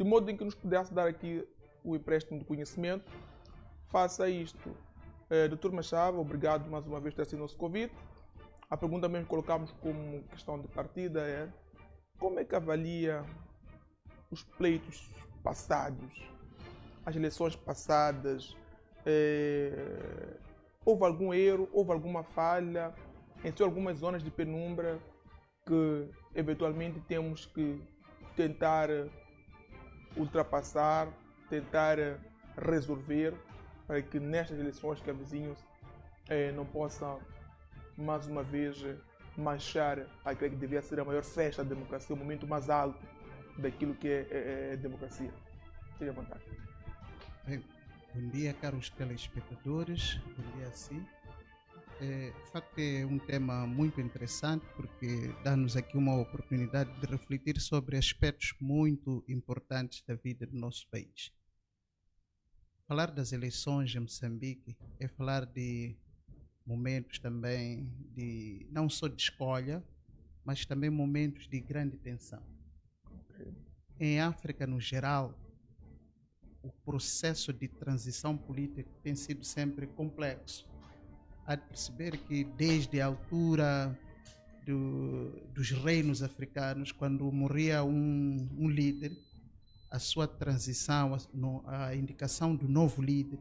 de modo em que nos pudesse dar aqui o empréstimo de conhecimento. Faça isto. Dr. Machado, obrigado mais uma vez por ter sido nosso convite. A pergunta mesmo que colocamos como questão de partida é: como é que avalia os pleitos passados, as eleições passadas? Houve algum erro, houve alguma falha, em algumas zonas de penumbra que eventualmente temos que tentar ultrapassar, tentar resolver, para que nestas eleições que avizinham-se não possa mais uma vez manchar aquilo que devia ser a maior festa da democracia, o momento mais alto daquilo que é democracia. Seja à vontade. Bem, bom dia, caros telespectadores. Bom dia, sim. De facto, é um tema muito interessante porque dá-nos aqui uma oportunidade de refletir sobre aspectos muito importantes da vida do nosso país. Falar das eleições em Moçambique é falar de momentos também de não só de escolha, mas também momentos de grande tensão. Em África, no geral, o processo de transição política tem sido sempre complexo. Há de perceber que desde a altura dos reinos africanos, quando morria um líder, a sua transição, a indicação do novo líder,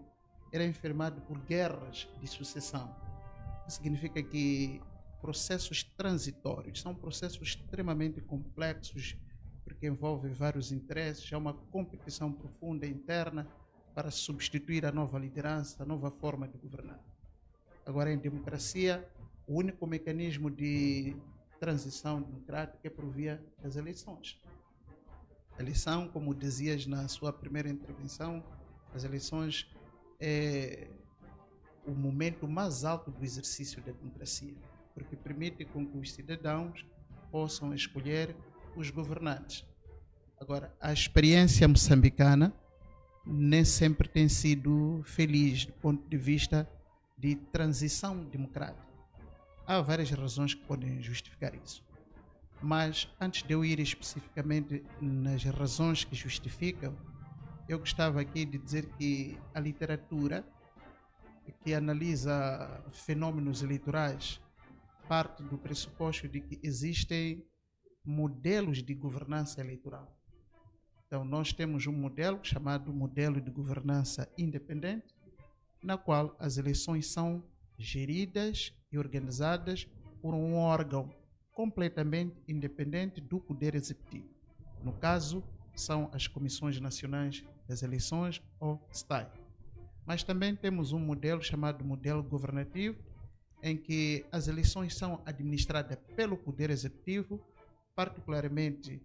era enfermado por guerras de sucessão. Isso significa que processos transitórios são processos extremamente complexos, porque envolvem vários interesses, há uma competição profunda interna para substituir a nova liderança, a nova forma de governar. Agora, em democracia, o único mecanismo de transição democrática é por via das eleições. A eleição, como dizias na sua primeira intervenção, as eleições é o momento mais alto do exercício da democracia, porque permite com que os cidadãos possam escolher os governantes. Agora, a experiência moçambicana nem sempre tem sido feliz do ponto de vista de transição democrática. Há várias razões que podem justificar isso. Mas, antes de eu ir especificamente nas razões que justificam, eu gostava aqui de dizer que a literatura que analisa fenômenos eleitorais parte do pressuposto de que existem modelos de governança eleitoral. Então, nós temos um modelo chamado modelo de governança independente, na qual as eleições são geridas e organizadas por um órgão completamente independente do Poder Executivo. No caso, são as Comissões Nacionais das Eleições, ou STAI. Mas também temos um modelo chamado modelo governativo, em que as eleições são administradas pelo Poder Executivo, particularmente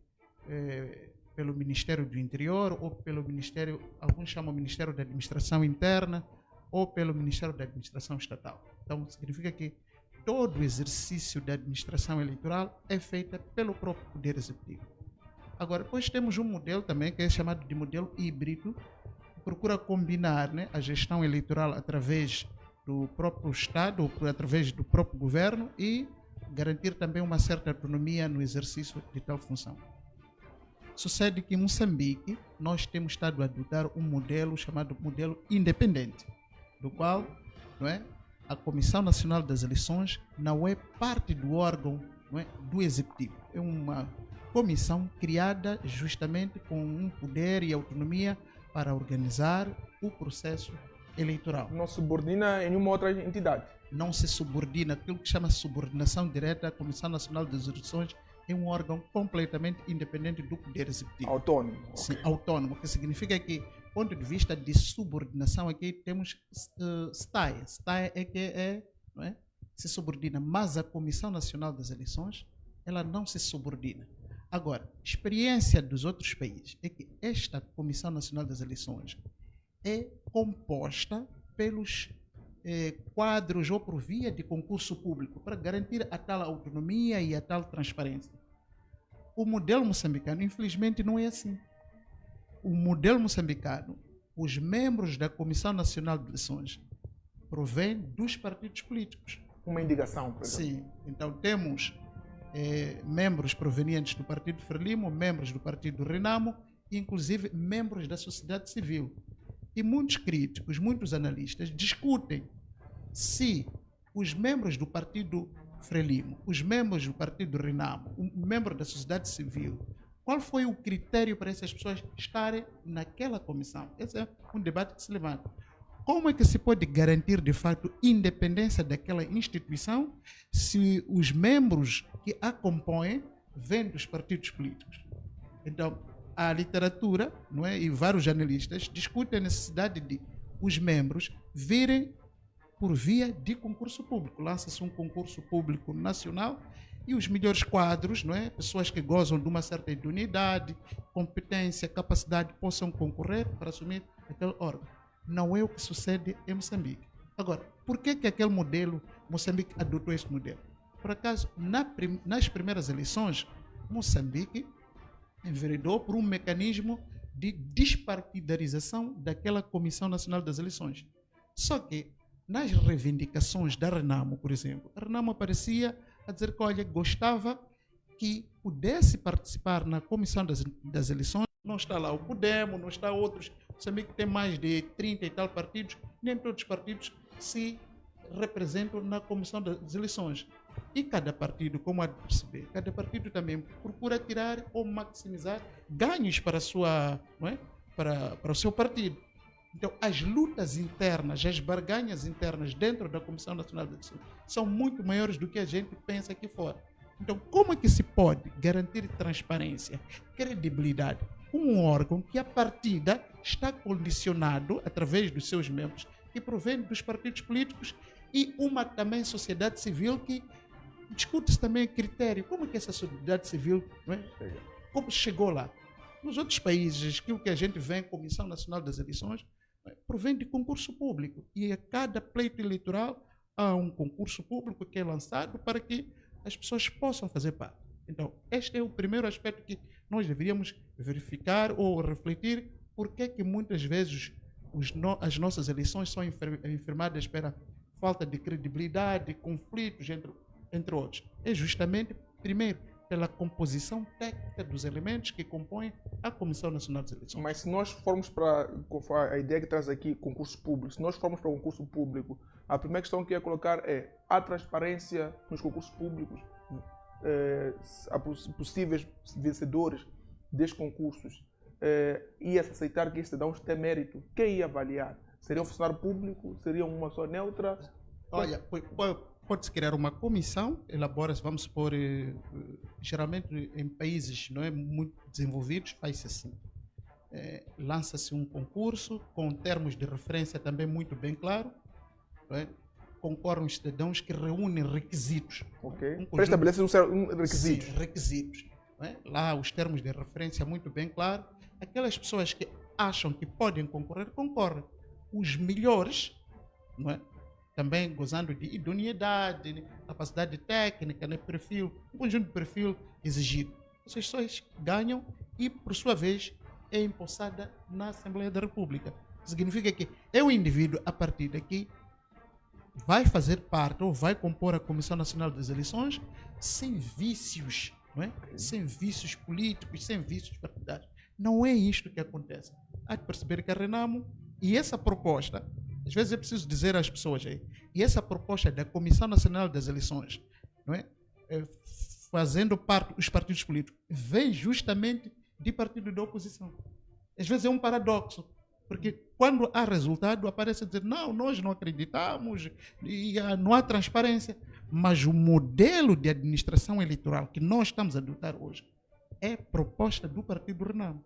pelo Ministério do Interior, ou pelo Ministério, alguns chamam Ministério da Administração Interna, ou pelo Ministério da Administração Estatal. Então, significa que todo o exercício da administração eleitoral é feito pelo próprio Poder Executivo. Agora, depois temos um modelo também que é chamado de modelo híbrido, que procura combinar, né, a gestão eleitoral através do próprio Estado, ou através do próprio governo, e garantir também uma certa autonomia no exercício de tal função. Sucede que em Moçambique nós temos estado a adotar um modelo chamado modelo independente, do qual, não é, a Comissão Nacional das Eleições não é parte do órgão, não é, do Executivo. É uma comissão criada justamente com um poder e autonomia para organizar o processo eleitoral. Não subordina em nenhuma outra entidade. Não se subordina, aquilo que chama subordinação direta. A Comissão Nacional das Eleições é um órgão completamente independente do Poder Executivo. Autônomo. Sim, autônomo, o que significa que, do ponto de vista de subordinação, aqui temos STAI. STAI é que não é, se subordina, mas a Comissão Nacional das Eleições, ela não se subordina. Agora, experiência dos outros países é que esta Comissão Nacional das Eleições é composta pelos quadros ou por via de concurso público para garantir a tal autonomia e a tal transparência. O modelo moçambicano, infelizmente, não é assim. O modelo moçambicano, os membros da Comissão Nacional de Eleições provêm dos partidos políticos. Uma indicação, por exemplo. Sim. Então temos membros provenientes do Partido Frelimo, membros do Partido Renamo inclusive membros da sociedade civil. E muitos críticos, muitos analistas discutem se os membros do Partido Frelimo, os membros do Partido Renamo, um membro da sociedade civil, qual foi o critério para essas pessoas estarem naquela comissão? Esse é um debate que se levanta. Como é que se pode garantir, de fato, independência daquela instituição se os membros que a compõem vêm dos partidos políticos? Então, a literatura, não é, e vários analistas discutem a necessidade de os membros virem por via de concurso público. Lança-se um concurso público nacional e os melhores quadros, não é, pessoas que gozam de uma certa idoneidade, competência, capacidade, possam concorrer para assumir aquele órgão. Não é o que sucede em Moçambique. Agora, por que aquele modelo, Moçambique adotou este modelo? Por acaso, nas primeiras eleições, Moçambique enveredou por um mecanismo de despartidarização daquela Comissão Nacional das Eleições. Só que, nas reivindicações da Renamo, por exemplo, a Renamo aparecia a dizer que, olha, gostava que pudesse participar na Comissão das Eleições. Não está lá o Podemos, não está outros. Moçambique tem mais de 30 e tal partidos, nem todos os partidos se representam na Comissão das Eleições. E cada partido, como há de perceber, cada partido também procura tirar ou maximizar ganhos para, não é? para o seu partido. Então, as lutas internas, as barganhas internas dentro da Comissão Nacional de Eleições são muito maiores do que a gente pensa aqui fora. Então, como é que se pode garantir transparência, credibilidade? Um órgão que, a partida, está condicionado, através dos seus membros, que provém dos partidos políticos e uma também sociedade civil que discute-se também critério. Como é que essa sociedade civil, não é? Como chegou lá? Nos outros países, aquilo que a gente vê em Comissão Nacional das Eleições, provém de concurso público. E a cada pleito eleitoral há um concurso público que é lançado para que as pessoas possam fazer parte. Então, este é o primeiro aspecto que nós deveríamos verificar ou refletir, porque é que muitas vezes as nossas eleições são infirmadas pela falta de credibilidade, conflitos, entre outros. É justamente, primeiro, pela composição técnica dos elementos que compõem a Comissão Nacional das Eleições. Mas se nós formos para a ideia que traz aqui, concurso público, se nós formos para o concurso público, a primeira questão que eu ia colocar é a transparência nos concursos públicos, possíveis vencedores destes concursos, ia aceitar que estes cidadãos têm mérito. Quem ia avaliar? Seria um funcionário público? Seria uma pessoa neutra? Olha, pode-se criar uma comissão, elabora-se, vamos supor, geralmente em países não é, muito desenvolvidos, faz-se assim. Lança-se um concurso com termos de referência também muito bem claro, não é? Concorrem os cidadãos que reúnem requisitos. Ok. Para estabelecer requisitos. Sim, requisitos. Não é? Lá os termos de referência muito bem claro. Aquelas pessoas que acham que podem concorrer, concorrem. Os melhores, não é? Também gozando de idoneidade, capacidade técnica, né, perfil, um conjunto de perfil exigido. Essas pessoas ganham e, por sua vez, é empossada na Assembleia da República. Significa que é o indivíduo, a partir daqui, vai fazer parte ou vai compor a Comissão Nacional das Eleições sem vícios, não é? Sem vícios políticos, sem vícios partidários. Não é isto que acontece. Há de perceber que a Renamo, e essa proposta, às vezes é preciso dizer às pessoas aí, e essa proposta da Comissão Nacional das Eleições, não é? Fazendo parte dos partidos políticos, vem justamente de partido da oposição. Às vezes é um paradoxo, porque quando há resultado, aparece a dizer, não, nós não acreditamos, e não há transparência. Mas o modelo de administração eleitoral que nós estamos a adotar hoje é proposta do Partido Renamo.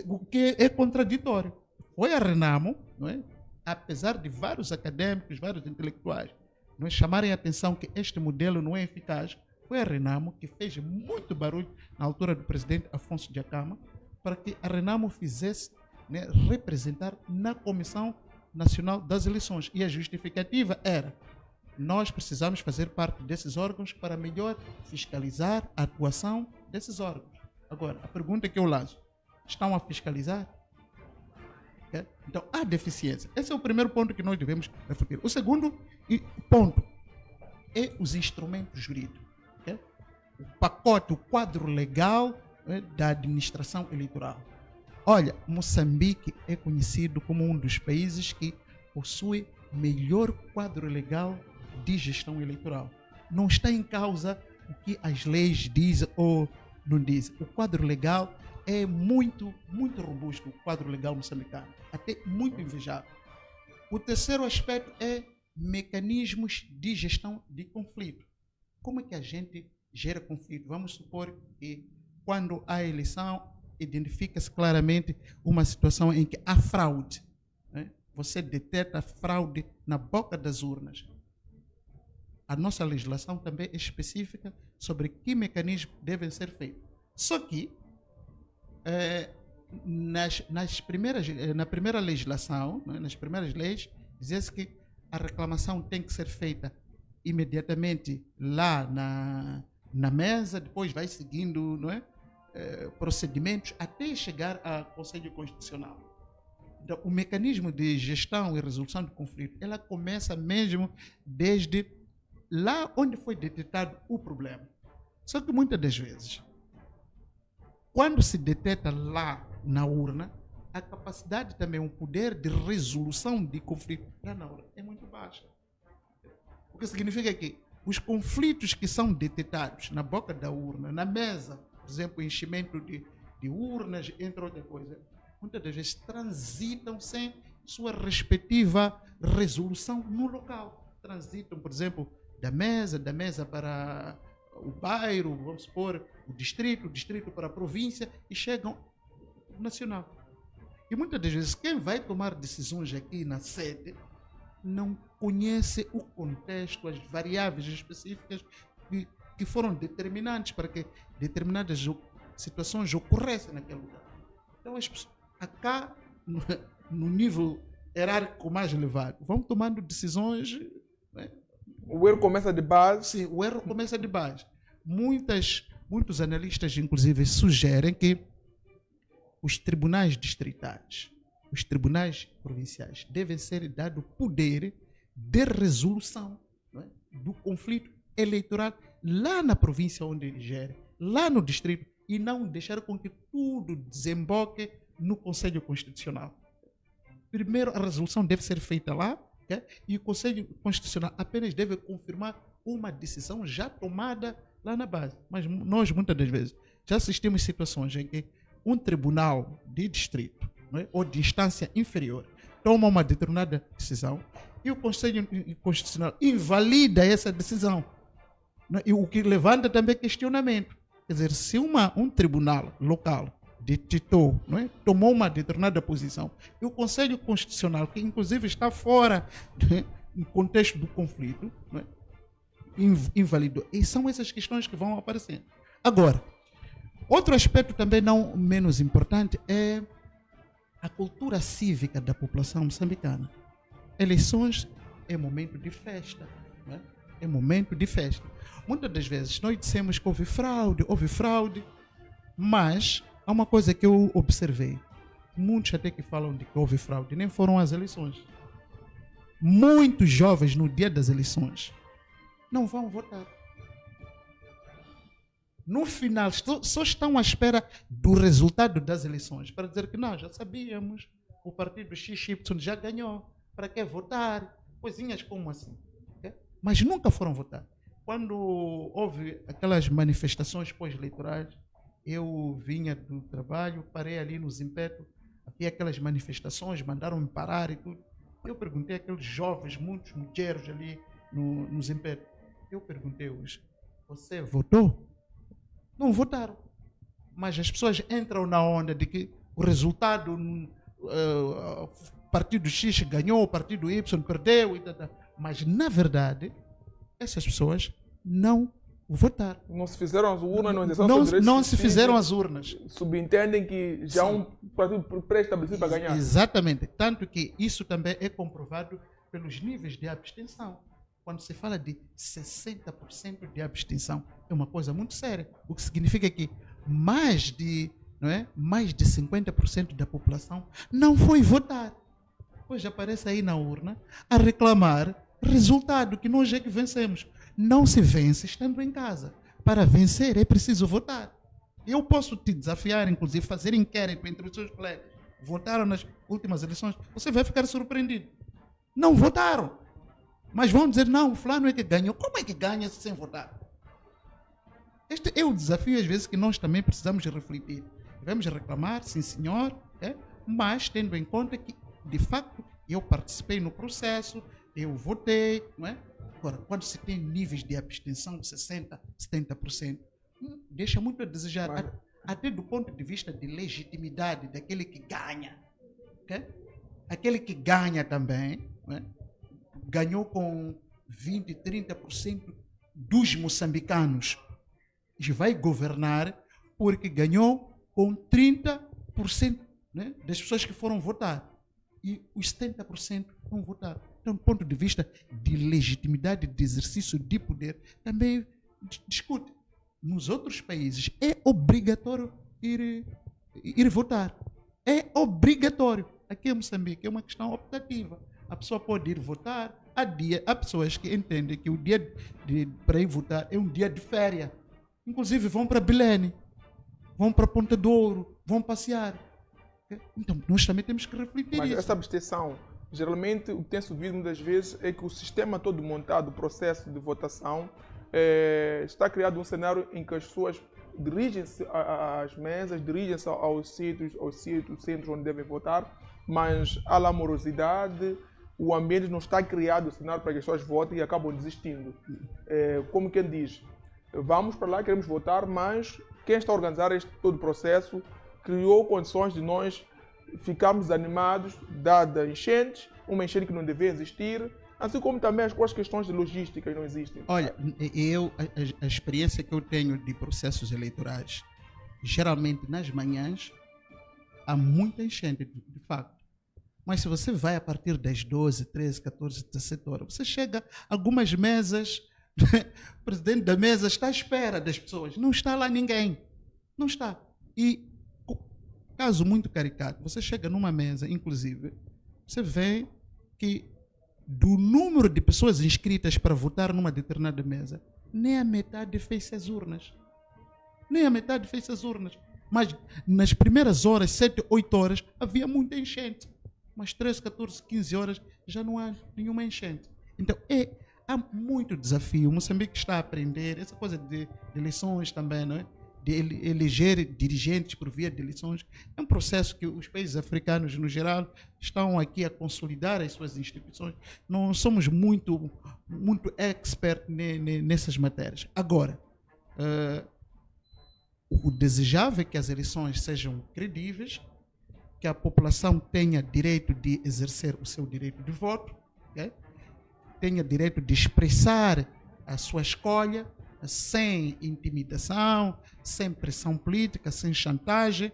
O que é contraditório. Foi a Renamo, não é? Apesar de vários acadêmicos, vários intelectuais, não é, chamarem a atenção que este modelo não é eficaz, foi a Renamo que fez muito barulho na altura do presidente Afonso Dhlakama para que a Renamo fizesse, né, representar na Comissão Nacional das Eleições. E a justificativa era: nós precisamos fazer parte desses órgãos para melhor fiscalizar a atuação desses órgãos. Agora, a pergunta que eu lanço: estão a fiscalizar? Então, há deficiência. Esse é o primeiro ponto que nós devemos refletir. O segundo ponto é os instrumentos jurídicos. O pacote, o quadro legal da administração eleitoral. Olha, Moçambique é conhecido como um dos países que possui melhor quadro legal de gestão eleitoral. Não está em causa o que as leis dizem ou não dizem. O quadro legal é muito robusto, o quadro legal moçambicano, até muito invejável. O terceiro aspecto é mecanismos de gestão de conflito. Como é que a gente gera conflito? Vamos supor que quando há eleição, identifica-se claramente uma situação em que há fraude. Né? Você detecta fraude na boca das urnas. A nossa legislação também é específica sobre que mecanismos devem ser feitos. Só que, na primeira legislação, né, nas primeiras leis, dizia-se que a reclamação tem que ser feita imediatamente lá na mesa, depois vai seguindo, não é? Procedimentos até chegar ao Conselho Constitucional. Então, o mecanismo de gestão e resolução de conflito, ela começa mesmo desde lá onde foi detectado o problema. Só que muitas das vezes, quando se detecta lá na urna, a capacidade também, o poder de resolução de conflito lá na urna é muito baixa. O que significa que os conflitos que são detectados na boca da urna, na mesa, por exemplo, enchimento de urnas, entre outras coisas, muitas das vezes transitam sem sua respectiva resolução no local. Transitam, por exemplo, da mesa para o bairro, vamos supor, o distrito para a província e chegam ao nacional. E muitas das vezes quem vai tomar decisões aqui na sede não conhece o contexto, as variáveis específicas que foram determinantes para que determinadas situações ocorressem naquele lugar. Então, as pessoas, acá, no nível hierárquico mais elevado, vão tomando decisões. Né? O erro começa de base. Sim, o erro começa de base. Muitos analistas, inclusive, sugerem que os tribunais distritais, os tribunais provinciais, devem ser dado poder de resolução, não é, do conflito eleitoral lá na província onde ele gera, lá no distrito, e não deixar com que tudo desemboque no Conselho Constitucional. Primeiro, a resolução deve ser feita lá, okay? E o Conselho Constitucional apenas deve confirmar uma decisão já tomada lá na base. Mas nós, muitas das vezes, já assistimos situações em que um tribunal de distrito, não é, ou de instância inferior toma uma determinada decisão e o Conselho Constitucional invalida essa decisão. Não é? E o que levanta também questionamento. Quer dizer, se um tribunal local detectou, não é, tomou uma determinada posição e o Conselho Constitucional, que inclusive está fora do contexto do conflito, não é, invalidou. E são essas questões que vão aparecendo. Agora, outro aspecto também não menos importante é a cultura cívica da população moçambicana. Eleições é momento de festa. Né? É momento de festa. Muitas das vezes nós dissemos que houve fraude, mas há uma coisa que eu observei. Muitos até que falam de que houve fraude nem foram às eleições. Muitos jovens no dia das eleições não vão votar. No final, só estão à espera do resultado das eleições para dizer que não, já sabíamos, o partido XY já ganhou, para que votar? Coisinhas como assim. Okay? Mas nunca foram votar. Quando houve aquelas manifestações pós-eleitorais, eu vinha do trabalho, parei ali no Zimpeto, havia aquelas manifestações, mandaram-me parar e tudo. Eu perguntei àqueles jovens, muitos mulheres ali no Zimpeto, eu perguntei-os, você votou? Não votaram. Mas as pessoas entram na onda de que o resultado, o partido X ganhou, o partido Y perdeu, e tal. Mas, na verdade, essas pessoas não votaram. Não se fizeram as urnas, não se fizeram as urnas. Subentendem que já há um partido pré-estabelecido para ganhar. Exatamente. Tanto que isso também é comprovado pelos níveis de abstenção. Quando se fala de 60% de abstenção, é uma coisa muito séria. O que significa que mais de 50% da população não foi votar. Depois aparece aí na urna a reclamar resultado que nós é que vencemos. Não se vence estando em casa. Para vencer é preciso votar. Eu posso te desafiar, inclusive, fazer inquérito entre os seus colegas. Votaram nas últimas eleições, você vai ficar surpreendido. Não votaram. Mas vão dizer, não, o fulano é que ganhou. Como é que ganha sem votar? Este é o desafio, às vezes, que nós também precisamos refletir. Devemos reclamar, sim senhor, mas tendo em conta que, de facto, eu participei no processo, eu votei, não é? Agora, quando se tem níveis de abstenção de 60%, 70%, deixa muito a desejar, até do ponto de vista de legitimidade daquele que ganha. Okay? Aquele que ganha também, não é? Ganhou com 20%, 30% dos moçambicanos e vai governar porque ganhou com 30%, né, das pessoas que foram votar. E os 70% vão votar. Então, do ponto de vista de legitimidade de exercício de poder, também discute. Nos outros países é obrigatório ir votar. É obrigatório. Aqui em Moçambique é uma questão optativa. A pessoa pode ir votar. Há pessoas que entendem que o dia para ir votar é um dia de férias. Inclusive vão para Belém, vão para Ponta do Ouro, vão passear. Então, nós também temos que refletir Mas isso. essa abstenção, geralmente, o que tem subido muitas vezes é que o sistema todo montado, o processo de votação, está criado um cenário em que as pessoas dirigem-se às mesas, dirigem-se aos sítios, centros onde devem votar, mas há lá morosidade, o ambiente não está criado, o cenário para que as pessoas votem e acabam desistindo. Como quem diz, vamos para lá, queremos votar, mas quem está a organizar este todo o processo criou condições de nós ficarmos desanimados, dada enchentes, uma enchente que não devia existir, assim como também as questões de logística não existem. Olha, a experiência que eu tenho de processos eleitorais, geralmente nas manhãs, há muita enchente, de facto. Mas se você vai a partir das 12, 13, 14, 17 horas, você chega a algumas mesas, o presidente da mesa está à espera das pessoas. Não está lá ninguém. Não está. E, caso muito caricato, você chega numa mesa, inclusive, você vê que do número de pessoas inscritas para votar numa determinada mesa, nem a metade fez as urnas. Nem a metade fez as urnas. Mas nas primeiras horas, 7, 8 horas, havia muita enchente. Mas 13, 14, 15 horas já não há nenhuma enchente. Então, há muito desafio. Moçambique está a aprender essa coisa de eleições também, não é? De eleger dirigentes por via de eleições. É um processo que os países africanos, no geral, estão aqui a consolidar as suas instituições. Não somos muito expert nessas matérias. Agora, o desejável é que as eleições sejam credíveis, que a população tenha direito de exercer o seu direito de voto, okay? Tenha direito de expressar a sua escolha, sem intimidação, sem pressão política, sem chantagem,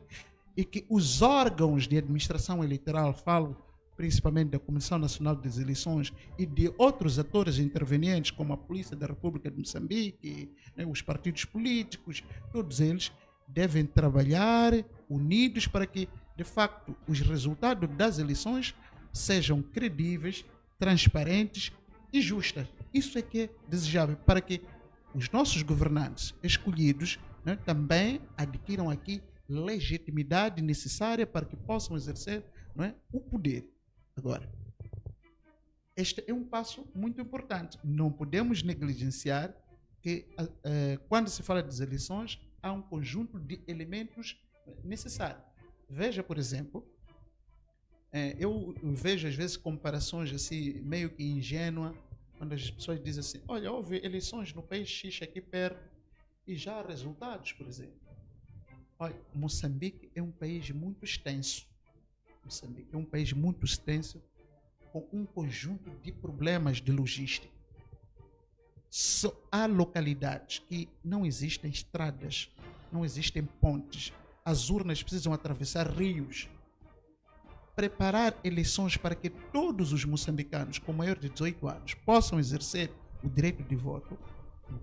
e que os órgãos de administração eleitoral, falo principalmente da Comissão Nacional das Eleições e de outros atores intervenientes, como a Polícia da República de Moçambique, né, os partidos políticos, todos eles devem trabalhar unidos para que, de facto, os resultados das eleições sejam credíveis, transparentes e justas. Isso é que é desejável para que os nossos governantes escolhidos, né, também adquiram aqui legitimidade necessária para que possam exercer, não é, o poder. Agora, este é um passo muito importante. Não podemos negligenciar que, quando se fala das eleições, há um conjunto de elementos necessários. Veja, por exemplo, eu vejo às vezes comparações assim, meio que ingênuas, quando as pessoas dizem assim, olha, houve eleições no país X aqui perto e já há resultados, por exemplo. Olha, Moçambique é um país muito extenso. Moçambique é um país muito extenso, com um conjunto de problemas de logística. Há localidades que não existem estradas, não existem pontes. As urnas precisam atravessar rios. Preparar eleições para que todos os moçambicanos com maior de 18 anos possam exercer o direito de voto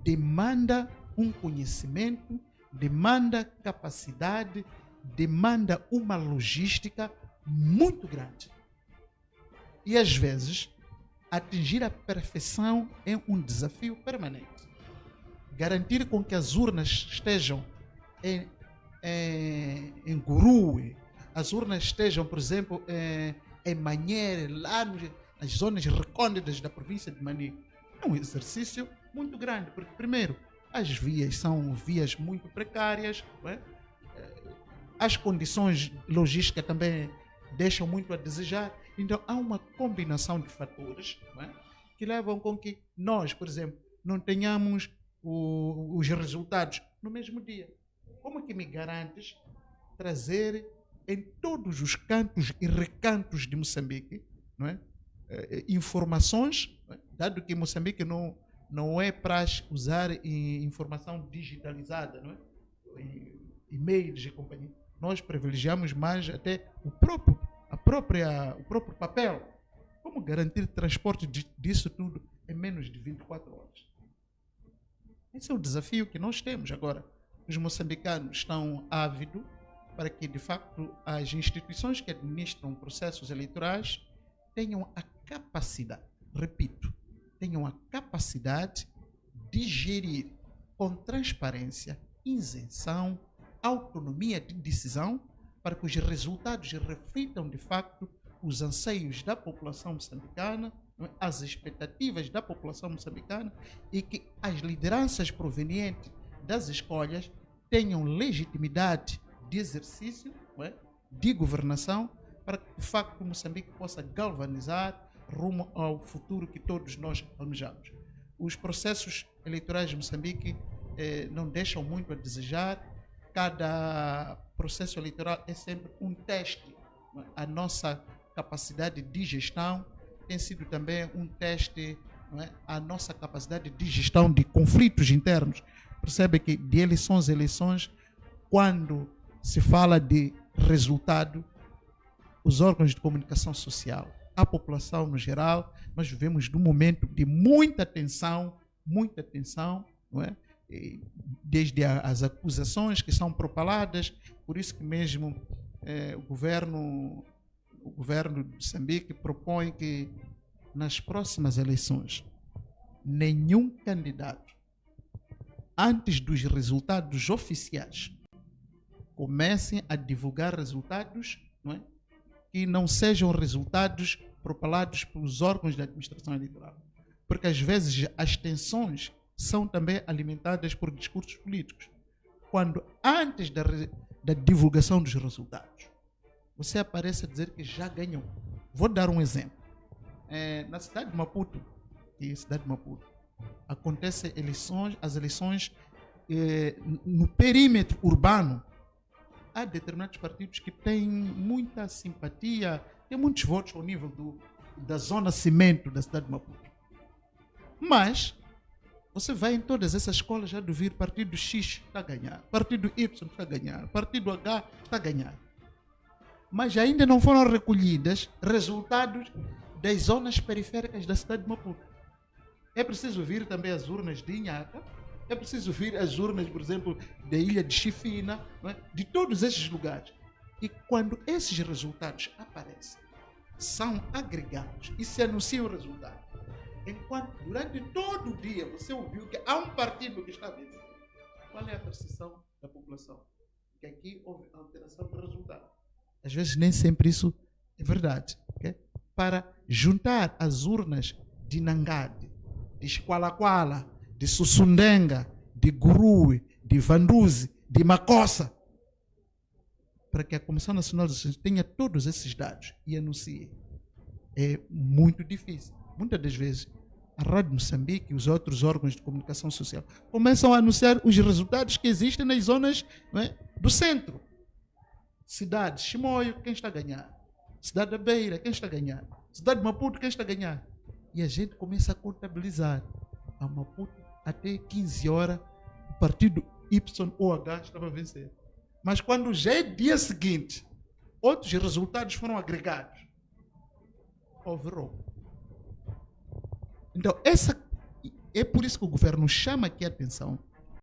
demanda um conhecimento, demanda capacidade, demanda uma logística muito grande. E às vezes, atingir a perfeição é um desafio permanente. Garantir com que as urnas estejam em Gurue, as urnas estejam, por exemplo, em Manhére, lá nas zonas recônditas da província de Manica. É um exercício muito grande, porque, primeiro, as vias são vias muito precárias, não é? As condições logísticas também deixam muito a desejar. Então, há uma combinação de fatores, não é? Que levam com que nós, por exemplo, não tenhamos os resultados no mesmo dia. Como é que me garantes trazer em todos os cantos e recantos de Moçambique, não é? Informações, não é? Dado que Moçambique não é para usar informação digitalizada, não é? E-mails e companhia. Nós privilegiamos mais até o próprio papel. Como garantir transporte disso tudo em menos de 24 horas? Esse é o desafio que nós temos agora. Os moçambicanos estão ávidos para que, de facto, as instituições que administram processos eleitorais tenham a capacidade, repito, tenham a capacidade de gerir com transparência, isenção, autonomia de decisão, para que os resultados reflitam, de facto, os anseios da população moçambicana, as expectativas da população moçambicana, e que as lideranças provenientes das escolhas tenham legitimidade de exercício, não é? De governação, para que, de facto, Moçambique possa galvanizar rumo ao futuro que todos nós almejamos. Os processos eleitorais de Moçambique não deixam muito a desejar. Cada processo eleitoral é sempre um teste. A nossa capacidade de gestão tem sido também um teste, não é? A nossa capacidade de gestão de conflitos internos. Percebe que de eleições a eleições, quando se fala de resultado, os órgãos de comunicação social, a população no geral, nós vivemos num momento de muita tensão, não é? Desde as acusações que são propaladas, por isso que mesmo o governo de Moçambique propõe que nas próximas eleições nenhum candidato, antes dos resultados oficiais, comecem a divulgar resultados, não é? Que não sejam resultados propalados pelos órgãos da administração eleitoral. Porque às vezes as tensões são também alimentadas por discursos políticos. Quando antes da divulgação dos resultados, você aparece a dizer que já ganhou. Vou dar um exemplo. Na cidade de Maputo, acontecem as eleições no perímetro urbano. Há determinados partidos que têm muita simpatia, têm muitos votos ao nível da zona cimento da cidade de Maputo. Mas você vai em todas essas escolas já de ouvir partido X está a ganhar, partido Y está a ganhar, partido H está a ganhar. Mas ainda não foram recolhidos resultados das zonas periféricas da cidade de Maputo. É preciso ouvir também as urnas de Inhaca, é preciso ouvir as urnas, por exemplo, da ilha de Chifina, não é? De todos esses lugares. E quando esses resultados aparecem, são agregados e se anuncia o resultado. Enquanto durante todo o dia você ouviu que há um partido que está a vencer, qual é a percepção da população? Que aqui houve alteração do resultado. Às vezes nem sempre isso é verdade. Okay? Para juntar as urnas de Nangade, de Esqualaquala, de Sussundenga, de Gurue, de Vanduzi, de Macossa, para que a Comissão Nacional de Eleições tenha todos esses dados e anuncie. É muito difícil. Muitas das vezes, a Rádio Moçambique e os outros órgãos de comunicação social começam a anunciar os resultados que existem nas zonas, não é, do centro. Cidade de Chimoio, quem está a ganhar? Cidade da Beira, quem está a ganhar? Cidade de Maputo, quem está a ganhar? E a gente começa a contabilizar. A Maputo, até 15 horas, o partido Y ou H estava a vencer. Mas quando já é dia seguinte, outros resultados foram agregados. Houve roubo. Então, é por isso que o governo chama aqui a atenção